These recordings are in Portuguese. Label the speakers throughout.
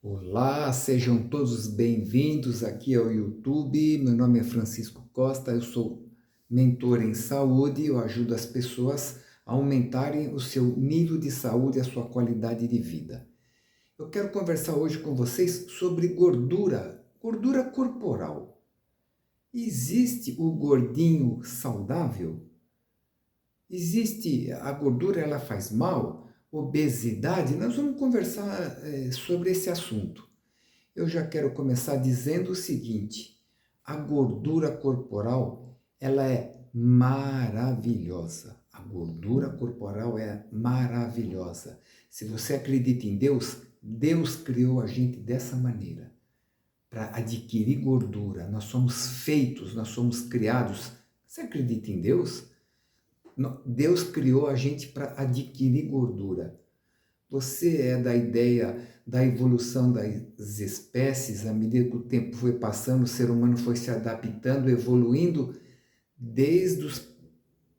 Speaker 1: Olá, sejam todos bem-vindos aqui ao YouTube. Meu nome é Francisco Costa, eu sou mentor em saúde. Eu ajudo as pessoas a aumentarem o seu nível de saúde e a sua qualidade de vida. Eu quero conversar hoje com vocês sobre gordura, gordura corporal. Existe o gordinho saudável? Existe a gordura, ela faz mal? Obesidade? Nós vamos conversar sobre esse assunto. Eu já quero começar dizendo o seguinte: a gordura corporal, ela é maravilhosa. A gordura corporal é maravilhosa. Se você acredita em Deus, Deus criou a gente dessa maneira, para adquirir gordura. Nós somos feitos, nós somos criados. Você acredita em Deus? Deus criou a gente para adquirir gordura. Você é da ideia da evolução das espécies, à medida que o tempo foi passando, o ser humano foi se adaptando, evoluindo, desde,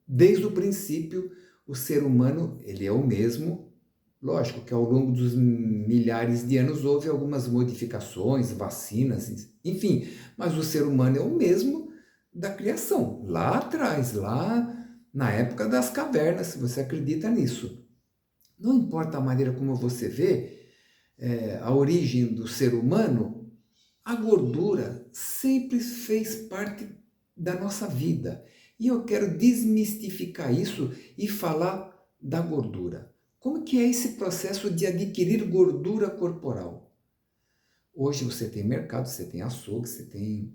Speaker 1: desde o princípio, o ser humano, ele é o mesmo. Lógico que ao longo dos milhares de anos houve algumas modificações, vacinas, enfim, mas o ser humano é o mesmo da criação, lá atrás, lá na época das cavernas, se você acredita nisso. Não importa a maneira como você vê a origem do ser humano, a gordura sempre fez parte da nossa vida. E eu quero desmistificar isso e falar da gordura. Como que é esse processo de adquirir gordura corporal? Hoje você tem mercado, você tem açougue, você tem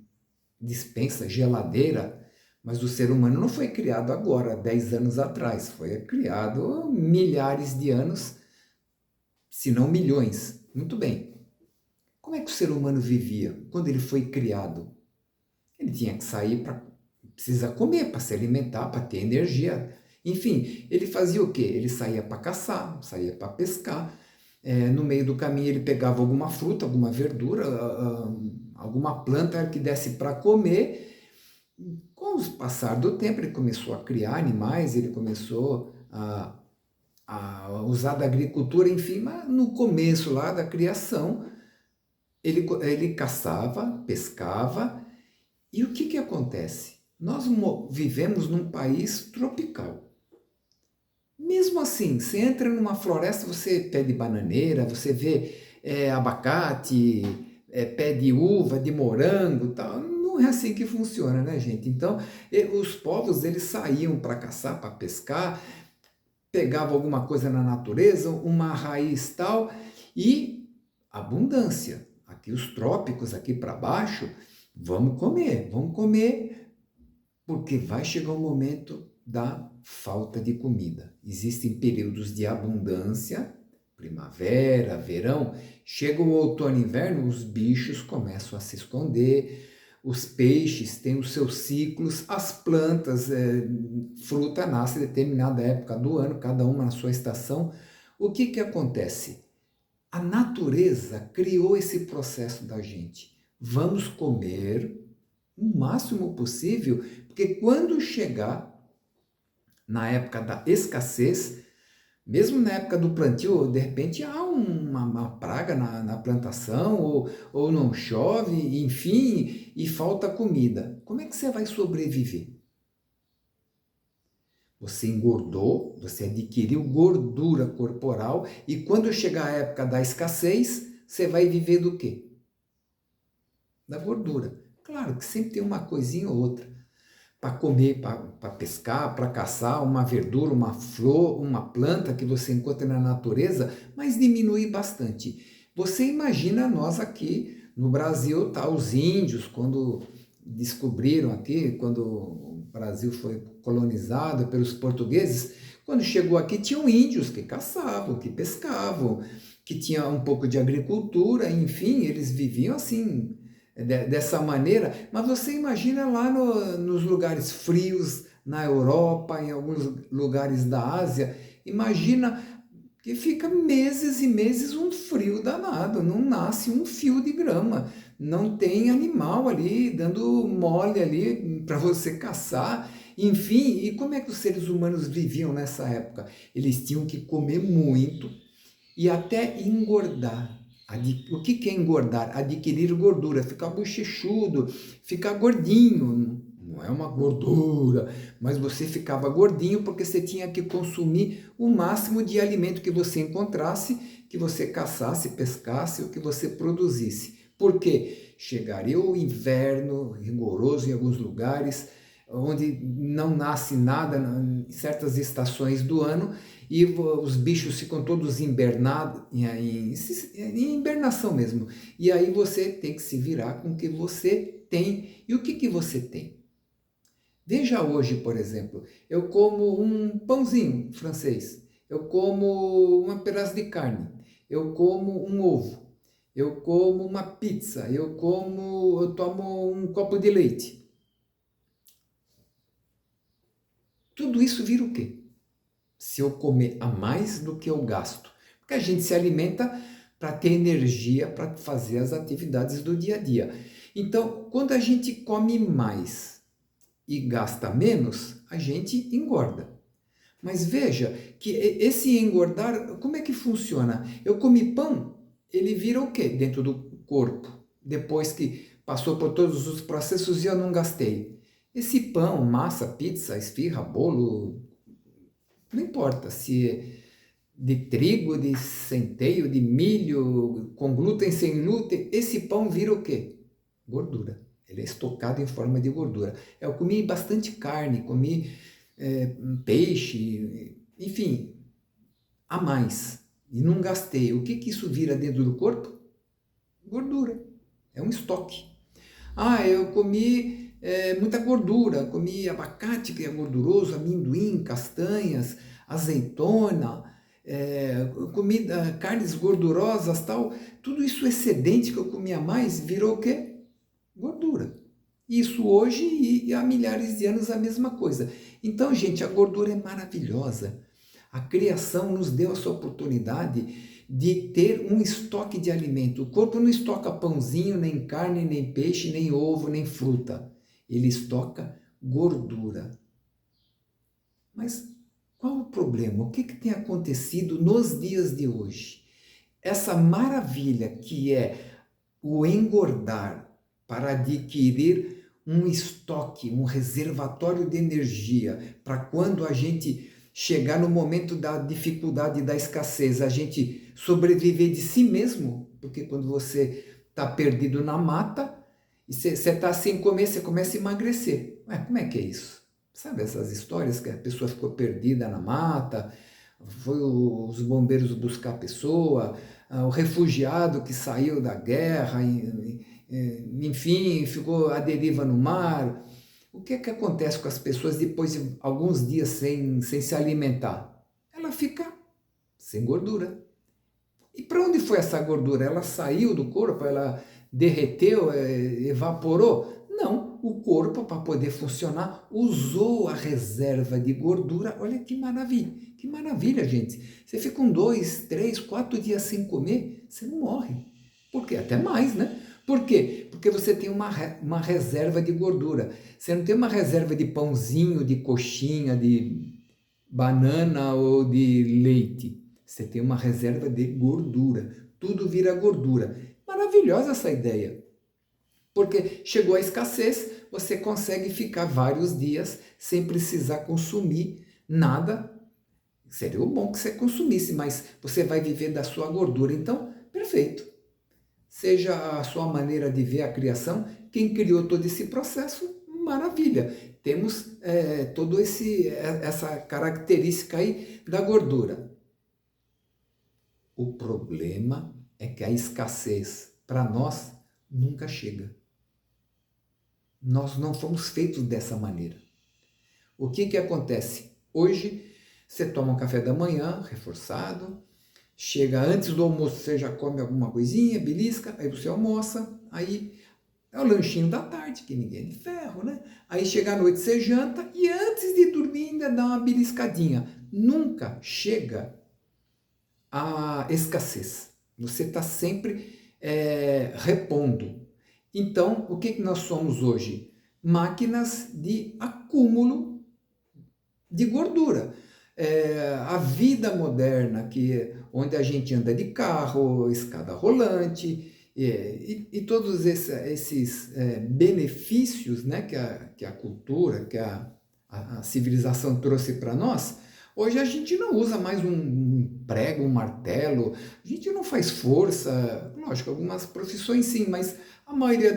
Speaker 1: despensa, geladeira, mas o ser humano não foi criado agora, 10 anos atrás, foi criado milhares de anos, se não milhões. Muito bem. Como é que o ser humano vivia quando ele foi criado? Ele tinha que sair para precisa comer, para se alimentar, para ter energia. Enfim, ele fazia o quê? Ele saía para caçar, saía para pescar. No meio do caminho ele pegava alguma fruta, alguma verdura, alguma planta que desse para comer. Com o passar do tempo ele começou a criar animais, ele começou a usar da agricultura, enfim, mas no começo lá da criação ele caçava, pescava, e o que acontece? Nós vivemos num país tropical. Mesmo assim, você entra numa floresta, você pé de bananeira, você vê abacate, pé de uva, de morango, tal. Não é assim que funciona, né, gente? Então, os povos eles saíam para caçar, para pescar, pegavam alguma coisa na natureza, uma raiz tal, e abundância. Aqui os trópicos, aqui para baixo, vamos comer, porque vai chegar o momento da falta de comida. Existem períodos de abundância, primavera, verão, chega o outono e inverno, os bichos começam a se esconder, os peixes têm os seus ciclos, as plantas, fruta nasce em determinada época do ano, cada uma na sua estação. O que acontece? A natureza criou esse processo da gente. Vamos comer o máximo possível, porque quando chegar na época da escassez, mesmo na época do plantio, de repente há uma praga na plantação, ou não chove, enfim, e falta comida. Como é que você vai sobreviver? Você engordou, você adquiriu gordura corporal, e quando chegar a época da escassez, você vai viver do quê? Da gordura. Claro que sempre tem uma coisinha ou outra para comer, para pescar, para caçar, uma verdura, uma flor, uma planta que você encontra na natureza, mas diminui bastante. Você imagina nós aqui no Brasil, tá, os índios, quando descobriram aqui, quando o Brasil foi colonizado pelos portugueses, quando chegou aqui tinham índios que caçavam, que pescavam, que tinha um pouco de agricultura, enfim, eles viviam assim, dessa maneira, mas você imagina lá nos lugares frios, na Europa, em alguns lugares da Ásia, imagina que fica meses e meses um frio danado, não nasce um fio de grama, não tem animal ali dando mole ali para você caçar, enfim, e como é que os seres humanos viviam nessa época? Eles tinham que comer muito e até engordar. O que que é engordar? Adquirir gordura, ficar bochechudo, ficar gordinho. Não é uma gordura, mas você ficava gordinho porque você tinha que consumir o máximo de alimento que você encontrasse, que você caçasse, pescasse ou que você produzisse. Por quê? Chegaria o inverno rigoroso em alguns lugares, onde não nasce nada em certas estações do ano, e os bichos ficam todos invernados, em hibernação mesmo. E aí você tem que se virar com o que você tem. E o que que você tem? Veja hoje, por exemplo, eu como um pãozinho francês, eu como um pedaço de carne, eu como um ovo, eu como uma pizza, eu tomo um copo de leite. Tudo isso vira o quê? Se eu comer a mais do que eu gasto. Porque a gente se alimenta para ter energia para fazer as atividades do dia a dia. Então, quando a gente come mais e gasta menos, a gente engorda. Mas veja que esse engordar, como é que funciona? Eu comi pão, ele vira o quê dentro do corpo? Depois que passou por todos os processos e eu não gastei. Esse pão, massa, pizza, esfirra, bolo, não importa se é de trigo, de centeio, de milho, com glúten, sem glúten, esse pão vira o quê? Gordura. Ele é estocado em forma de gordura. Eu comi bastante carne, comi peixe, enfim, a mais. E não gastei. O que que isso vira dentro do corpo? Gordura. É um estoque. Ah, eu comi muita gordura, comi abacate que é gorduroso, amendoim, castanhas, azeitona, comi carnes gordurosas, tal. Tudo isso excedente que eu comia mais virou o quê? Gordura. Isso hoje e há milhares de anos a mesma coisa. Então, gente, a gordura é maravilhosa. A criação nos deu essa oportunidade de ter um estoque de alimento. O corpo não estoca pãozinho, nem carne, nem peixe, nem ovo, nem fruta. Ele estoca gordura. Mas qual o problema? O que tem acontecido nos dias de hoje? Essa maravilha que é o engordar para adquirir um estoque, um reservatório de energia, para quando a gente chegar no momento da dificuldade, da escassez, a gente sobreviver de si mesmo, porque quando você está perdido na mata, e você está sem comer, você começa a emagrecer. Ué, como é que é isso? Sabe essas histórias que a pessoa ficou perdida na mata, foi os bombeiros buscar a pessoa, o refugiado que saiu da guerra, enfim, ficou à deriva no mar. O que é que acontece com as pessoas depois de alguns dias sem se alimentar? Ela fica sem gordura. E para onde foi essa gordura? Ela saiu do corpo? Ela derreteu, evaporou? Não, o corpo, para poder funcionar, usou a reserva de gordura. Olha que maravilha, gente. Você fica 2, 3, 4 dias sem comer, você não morre. Por quê? Até mais, né? Por quê? Porque você tem uma reserva de gordura. Você não tem uma reserva de pãozinho, de coxinha, de banana ou de leite. Você tem uma reserva de gordura. Tudo vira gordura. Maravilhosa essa ideia. Porque chegou a escassez, você consegue ficar vários dias sem precisar consumir nada. Seria o bom que você consumisse, mas você vai viver da sua gordura. Então, perfeito. Seja a sua maneira de ver a criação, quem criou todo esse processo, maravilha. Temos toda essa característica aí da gordura. O problema é que a escassez para nós nunca chega. Nós não fomos feitos dessa maneira. O que que acontece? Hoje você toma um café da manhã reforçado, chega antes do almoço, você já come alguma coisinha, belisca, aí você almoça, aí é o lanchinho da tarde, que ninguém é de ferro, né? Aí chega à noite, você janta e antes de dormir ainda dá uma beliscadinha. Nunca chega a escassez. Você está sempre repondo. Então, o que que nós somos hoje? Máquinas de acúmulo de gordura. A vida moderna, onde a gente anda de carro, escada rolante, e todos esses benefícios, né, que a cultura, a civilização trouxe para nós, hoje a gente não usa mais um prego, um martelo, a gente não faz força, lógico, algumas profissões sim, mas a maioria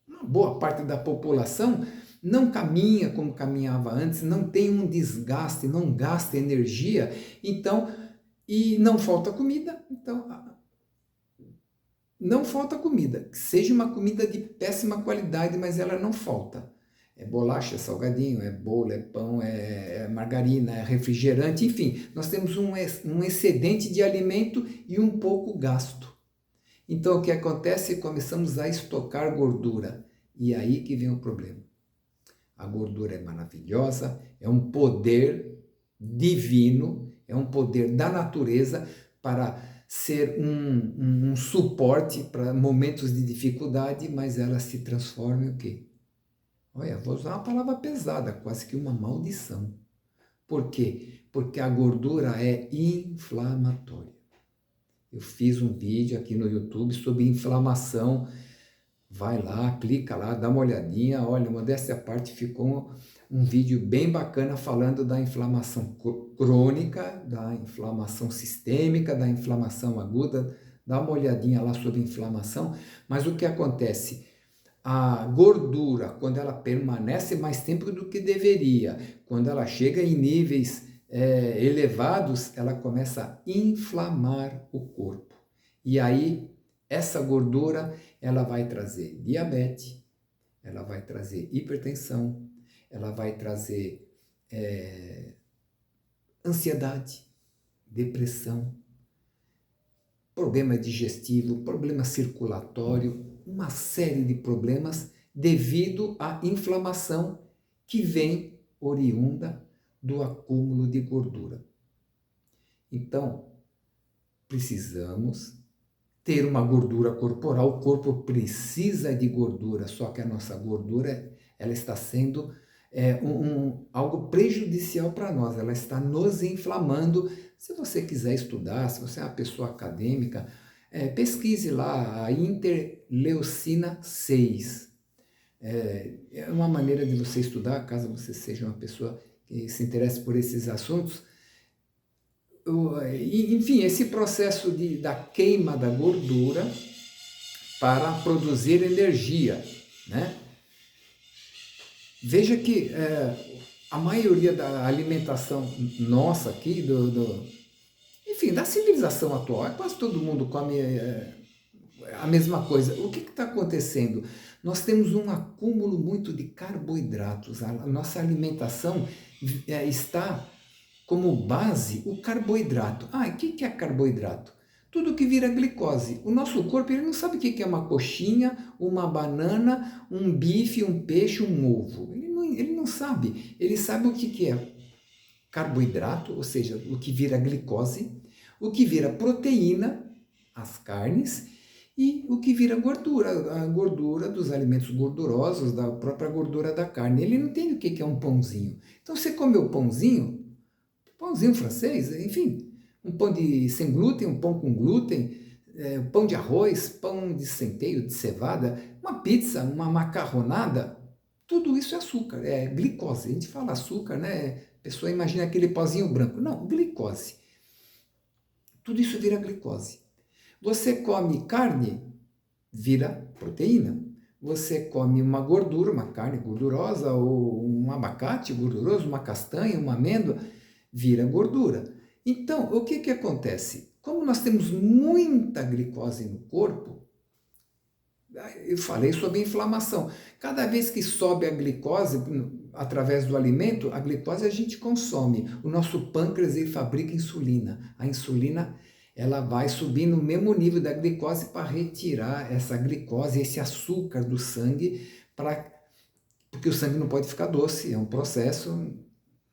Speaker 1: uma boa parte da população não caminha como caminhava antes, não tem um desgaste, não gasta energia, então, e não falta comida, então não falta comida, que seja uma comida de péssima qualidade, mas ela não falta. É bolacha, é salgadinho, é bolo, é pão, é margarina, é refrigerante, enfim, nós temos um excedente de alimento e um pouco gasto. Então o que acontece? Começamos a estocar gordura, e aí que vem o problema. A gordura é maravilhosa, é um poder divino, é um poder da natureza para ser um suporte para momentos de dificuldade, mas ela se transforma em o quê? Olha, vou usar uma palavra pesada, quase que uma maldição. Por quê? Porque a gordura é inflamatória. Eu fiz um vídeo aqui no YouTube sobre inflamação. Vai lá, clica lá, dá uma olhadinha. Olha, modéstia à parte, ficou um vídeo bem bacana falando da inflamação crônica, da inflamação sistêmica, da inflamação aguda. Dá uma olhadinha lá sobre inflamação. Mas o que acontece? A gordura, quando ela permanece mais tempo do que deveria, quando ela chega em níveis elevados, ela começa a inflamar o corpo. E aí, essa gordura, ela vai trazer diabetes, ela vai trazer hipertensão, ela vai trazer ansiedade, depressão, problema digestivo, problema circulatório, uma série de problemas devido à inflamação que vem oriunda do acúmulo de gordura. Então, precisamos ter uma gordura corporal, o corpo precisa de gordura, só que a nossa gordura ela está sendo algo prejudicial para nós, ela está nos inflamando. Se você quiser estudar, se você é uma pessoa acadêmica, pesquise lá a interleucina 6. É uma maneira de você estudar, caso você seja uma pessoa que se interesse por esses assuntos. Enfim, esse processo da queima da gordura para produzir energia, né? Veja que a maioria da alimentação nossa aqui, enfim, da civilização atual, quase todo mundo come a mesma coisa. O que está acontecendo? Nós temos um acúmulo muito de carboidratos. A nossa alimentação está como base o carboidrato. O que é carboidrato? Tudo que vira glicose. O nosso corpo ele não sabe o que é uma coxinha, uma banana, um bife, um peixe, um ovo. Ele não sabe. Ele sabe o que é carboidrato, ou seja, o que vira glicose, o que vira proteína, as carnes, e o que vira gordura, a gordura dos alimentos gordurosos, da própria gordura da carne. Ele não entende o que é um pãozinho. Então você comeu pãozinho francês, enfim, um pão sem glúten, um pão com glúten, pão de arroz, pão de centeio, de cevada, uma pizza, uma macarronada, tudo isso é açúcar, é glicose. A gente fala açúcar, né? A pessoa imagina aquele pozinho branco. Não, glicose. Tudo isso vira glicose. Você come carne, vira proteína. Você come uma gordura, uma carne gordurosa, ou um abacate gorduroso, uma castanha, uma amêndoa, vira gordura. Então, o que acontece? Como nós temos muita glicose no corpo, eu falei sobre inflamação. Cada vez que sobe a glicose, através do alimento, a glicose a gente consome. O nosso pâncreas ele fabrica insulina. A insulina ela vai subir no mesmo nível da glicose para retirar essa glicose, esse açúcar do sangue, porque o sangue não pode ficar doce, é um processo.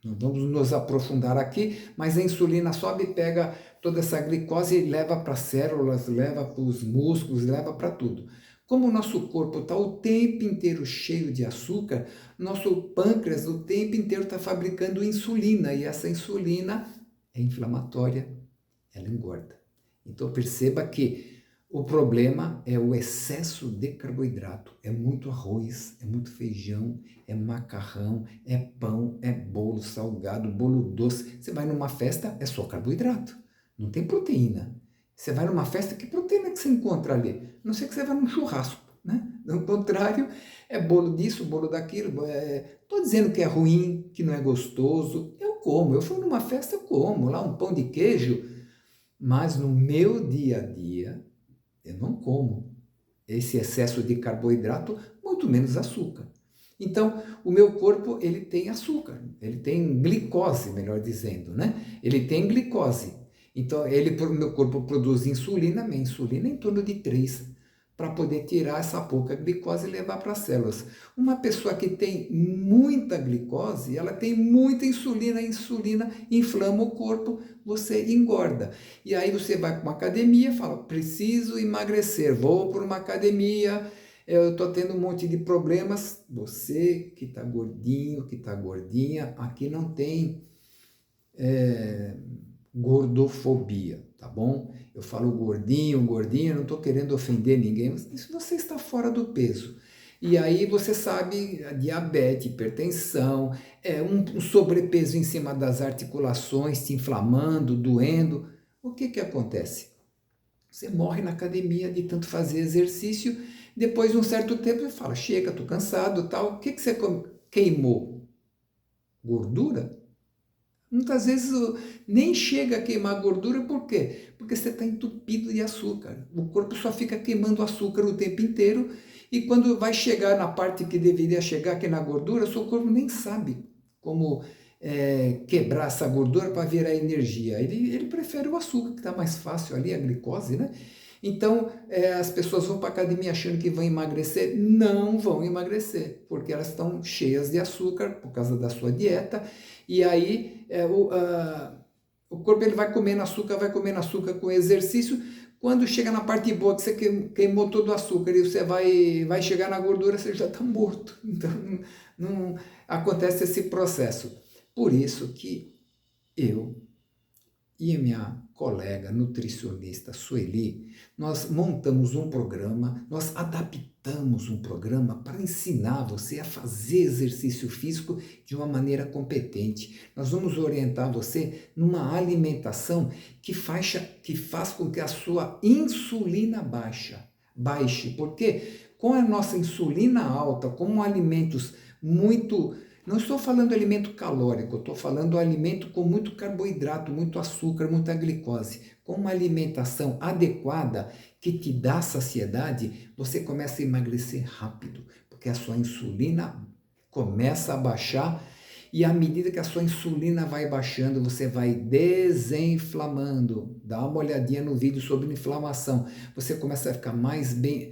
Speaker 1: Não vamos nos aprofundar aqui, mas a insulina sobe, pega toda essa glicose e leva para as células, leva para os músculos, leva para tudo. Como o nosso corpo está o tempo inteiro cheio de açúcar, nosso pâncreas o tempo inteiro está fabricando insulina, e essa insulina é inflamatória, ela engorda. Então perceba que o problema é o excesso de carboidrato. É muito arroz, é muito feijão, é macarrão, é pão, é bolo salgado, bolo doce. Você vai numa festa, é só carboidrato, não tem proteína. Você vai numa festa, que proteína que você encontra ali? A não ser que você vá num churrasco, né? Do contrário, é bolo disso, bolo daquilo. Estou dizendo que é ruim, que não é gostoso. Eu como, eu fui numa festa, eu como lá um pão de queijo, mas no meu dia a dia, eu não como esse excesso de carboidrato, muito menos açúcar. Então, o meu corpo, ele tem açúcar, ele tem glicose, melhor dizendo, né? Ele tem glicose. Então, o meu corpo produz insulina, minha insulina é em torno de 3, para poder tirar essa pouca glicose e levar para as células. Uma pessoa que tem muita glicose, ela tem muita insulina, a insulina inflama o corpo, você engorda. E aí você vai para uma academia, fala, preciso emagrecer, vou para uma academia, eu estou tendo um monte de problemas. Você que está gordinho, que está gordinha, aqui não tem gordofobia, tá bom? Eu falo gordinho, gordinha, não estou querendo ofender ninguém, mas se você está fora do peso, e aí você sabe, a diabetes, hipertensão, um sobrepeso em cima das articulações, te inflamando, doendo, o que que acontece? Você morre na academia de tanto fazer exercício, depois de um certo tempo você fala, chega, estou cansado, tal, o que que você queimou? Gordura? Muitas vezes nem chega a queimar gordura, por quê? Porque você está entupido de açúcar. O corpo só fica queimando açúcar o tempo inteiro, e quando vai chegar na parte que deveria chegar, que é na gordura, o seu corpo nem sabe como quebrar essa gordura para virar energia. Ele prefere o açúcar, que está mais fácil ali, a glicose, né? Então, as pessoas vão para a academia achando que vão emagrecer, não vão emagrecer, porque elas estão cheias de açúcar por causa da sua dieta, e aí o corpo ele vai comendo açúcar com exercício. Quando chega na parte boa, que você queimou todo o açúcar e você vai chegar na gordura, você já está morto. Então, não acontece esse processo. Por isso que eu e a minha colega nutricionista Sueli, nós montamos um programa, nós adaptamos um programa para ensinar você a fazer exercício físico de uma maneira competente. Nós vamos orientar você numa alimentação que faz com que a sua insulina baixe. Porque com a nossa insulina alta, com alimentos muito... Não estou falando de alimento calórico, estou falando de alimento com muito carboidrato, muito açúcar, muita glicose. Com uma alimentação adequada que te dá saciedade, você começa a emagrecer rápido, porque a sua insulina começa a baixar, e à medida que a sua insulina vai baixando, você vai desinflamando. Dá uma olhadinha no vídeo sobre inflamação. Você começa a ficar mais bem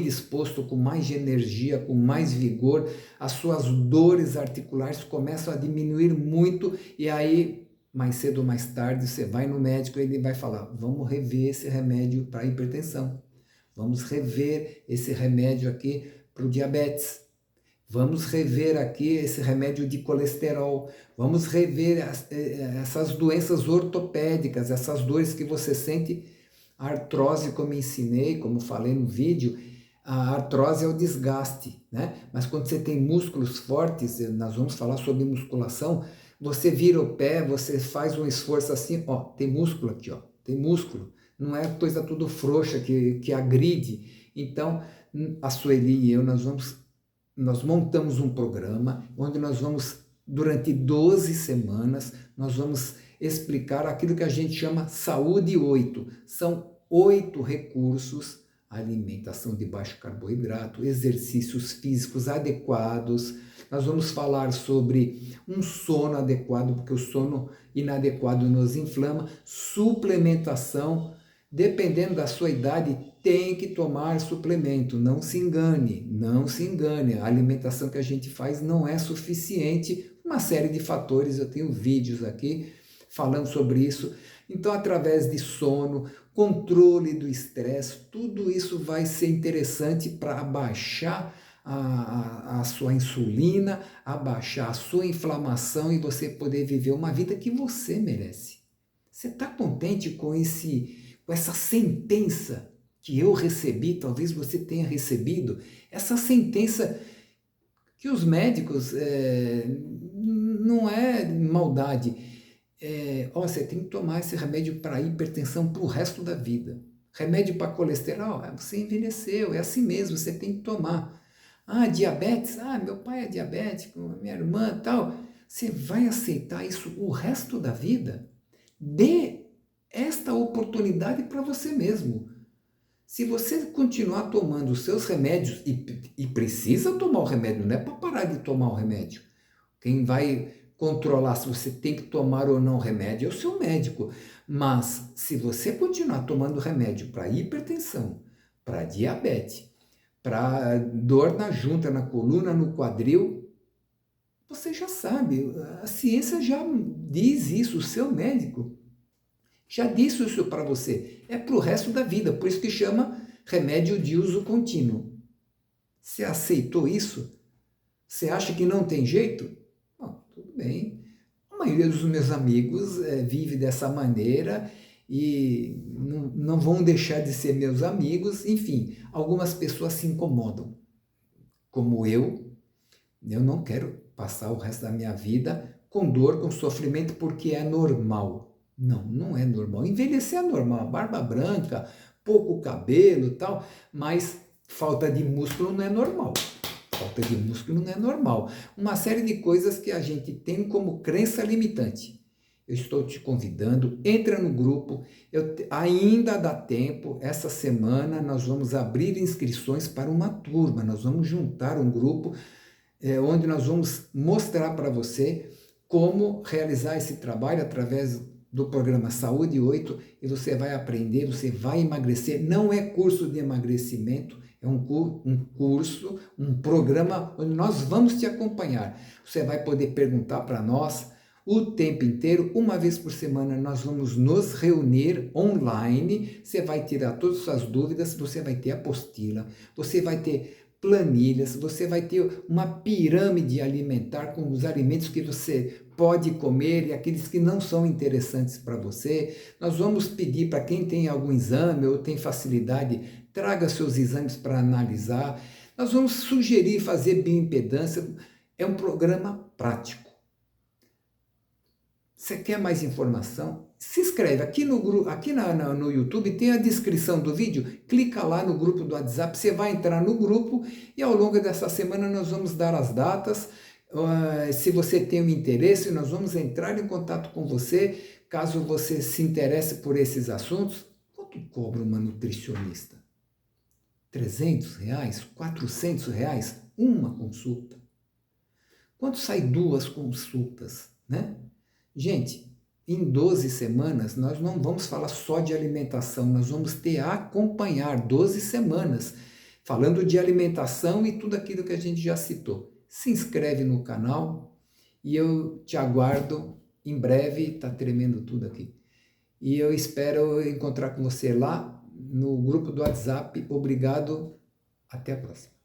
Speaker 1: disposto, com mais energia, com mais vigor. As suas dores articulares começam a diminuir muito, e aí, mais cedo ou mais tarde, você vai no médico e ele vai falar, vamos rever esse remédio para hipertensão. Vamos rever esse remédio aqui para o diabetes. Vamos rever aqui esse remédio de colesterol, vamos rever essas doenças ortopédicas, essas dores que você sente, a artrose, como ensinei, como falei no vídeo, a artrose é o desgaste, né? Mas quando você tem músculos fortes, nós vamos falar sobre musculação, você vira o pé, você faz um esforço assim, ó, tem músculo aqui, ó, tem músculo, não é coisa tudo frouxa que agride. Então, a Sueli e eu, nós montamos um programa onde nós vamos, durante 12 semanas, nós vamos explicar aquilo que a gente chama Saúde 8. São 8 recursos: alimentação de baixo carboidrato, exercícios físicos adequados. Nós vamos falar sobre um sono adequado, porque o sono inadequado nos inflama, suplementação. Dependendo da sua idade, tem que tomar suplemento, não se engane, a alimentação que a gente faz não é suficiente, uma série de fatores, eu tenho vídeos aqui falando sobre isso. Então, através de sono, controle do estresse, tudo isso vai ser interessante para abaixar a sua insulina, abaixar a sua inflamação e você poder viver uma vida que você merece. Você está contente com essa sentença que eu recebi, talvez você tenha recebido, essa sentença que os médicos, não é maldade, você tem que tomar esse remédio para hipertensão para o resto da vida. Remédio para colesterol, você envelheceu, é assim mesmo, você tem que tomar. Diabetes, meu pai é diabético, minha irmã tal. Você vai aceitar isso o resto da vida? Dê esta oportunidade para você mesmo. Se você continuar tomando os seus remédios, e precisa tomar o remédio, não é para parar de tomar o remédio. Quem vai controlar se você tem que tomar ou não remédio é o seu médico. Mas se você continuar tomando remédio para hipertensão, para diabetes, para dor na junta, na coluna, no quadril, você já sabe, a ciência já diz isso, o seu médico já disse isso para você. É para o resto da vida, por isso que chama remédio de uso contínuo. Você aceitou isso? Você acha que não tem jeito? Bom, tudo bem. A maioria dos meus amigos vive dessa maneira e não vão deixar de ser meus amigos. Enfim, algumas pessoas se incomodam. Como eu não quero passar o resto da minha vida com dor, com sofrimento, porque é normal. Não, não é normal. Envelhecer é normal, barba branca, pouco cabelo e tal, mas falta de músculo não é normal. Falta de músculo não é normal. Uma série de coisas que a gente tem como crença limitante. Eu estou te convidando, entra no grupo, ainda dá tempo, essa semana nós vamos abrir inscrições para uma turma, nós vamos juntar um grupo onde nós vamos mostrar para você como realizar esse trabalho através do programa Saúde 8 e você vai aprender, você vai emagrecer. Não é curso de emagrecimento, é um curso, um programa onde nós vamos te acompanhar. Você vai poder perguntar para nós o tempo inteiro, uma vez por semana nós vamos nos reunir online, você vai tirar todas as suas dúvidas, você vai ter apostila, você vai ter planilhas, você vai ter uma pirâmide alimentar com os alimentos que você pode comer e aqueles que não são interessantes para você. Nós vamos pedir para quem tem algum exame ou tem facilidade, traga seus exames para analisar. Nós vamos sugerir fazer bioimpedância. É um programa prático. Você quer mais informação? Se inscreve aqui no YouTube, tem a descrição do vídeo, clica lá no grupo do WhatsApp, você vai entrar no grupo e ao longo dessa semana nós vamos dar as datas. Se você tem um interesse, nós vamos entrar em contato com você, caso você se interesse por esses assuntos. Quanto cobra uma nutricionista? R$300? R$400? Uma consulta? Quanto sai 2 consultas, né? Gente, em 12 semanas, nós não vamos falar só de alimentação, nós vamos ter a acompanhar 12 semanas, falando de alimentação e tudo aquilo que a gente já citou. Se inscreve no canal e eu te aguardo em breve, tá tremendo tudo aqui. E eu espero encontrar com você lá no grupo do WhatsApp. Obrigado, até a próxima.